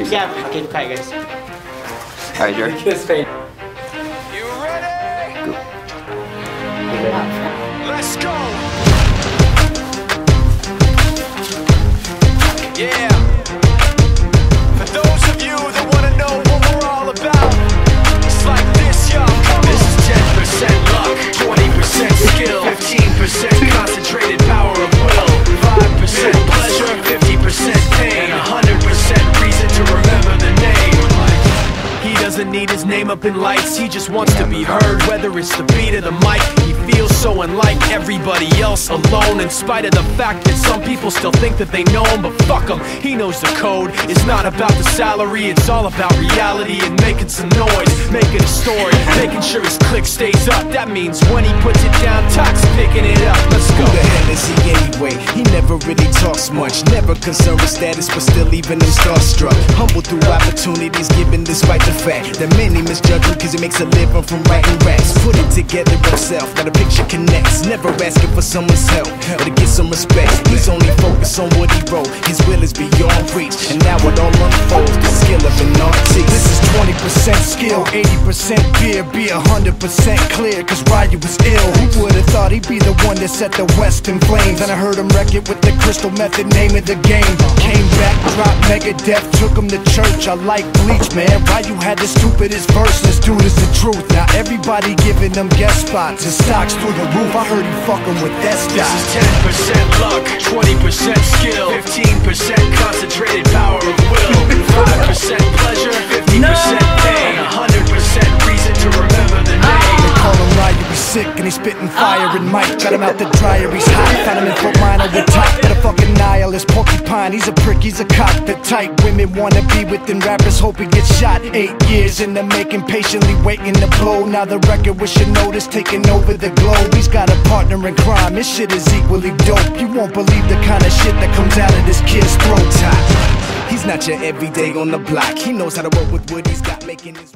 serious. Yeah, okay, quiet guys. Alright, Jared. Kiss fade. You ready? Go. Let's go. Yeah. For those of you that want to know what we're all about, it's like this, y'all. This is 10% luck, 20% skill, 15% concentrated power of will, 5% pleasure, 50% pain, and 100% reason to remember the name. He doesn't need his name up in lights, he just wants to be heard, whether it's the beat of the mic. He feels so unlike everybody else, alone, in spite of the fact that some people still think that they know him. But fuck him, he knows the code. It's not about the salary, it's all about reality and making some noise, making a story, making sure his click stays up. That means when he puts it down, Tox picking it up. Let's go. Who the hell is he anyway? He never really talks much, never concerned with status, but still leaving him starstruck. Humble through opportunities given despite the fact that many misjudge him cause he makes a living from writing raps. Put it together himself, got a picture connects, never asking for someone's help or to get some respect. He's only focused on what he wrote, his will is beyond reach, and now it all unfolds, the skill of an artist. This is 20% skill, 80% beer, be 100% clear, cause Wanyu was ill. Who would've thought he'd be the one that set the West in flames? And I heard him wreck it with the crystal method, name of the game. Came back, dropped Megadeth, took him to church. I like Bleach, man. Wanyu had the stupidest verse, this dude is the truth. Now everybody giving them guest spots and stocks through the roof. I heard he fucking with that stock. This is 10% luck, 20% skill, 15% concentrated power of will, 5% pleasure, 50% pain, 100% reason to remember the name. They call him Wanyu, he's sick and he's spitting fire and Mike got him out the dryer, he's hot. Found him in Fort Minor with top, but a fucking nihilist porcupine. He's a prick, he's a cop. The type women wanna be within rappers, hope he gets shot. 8 years in the making, patiently waiting to blow. Now the record with your notice taking over the globe. He's got a partner in crime, his shit is equally dope. You won't believe the kind of shit that comes out of this kid's throat. He's not your everyday on the block, he knows how to work with what he's got, making his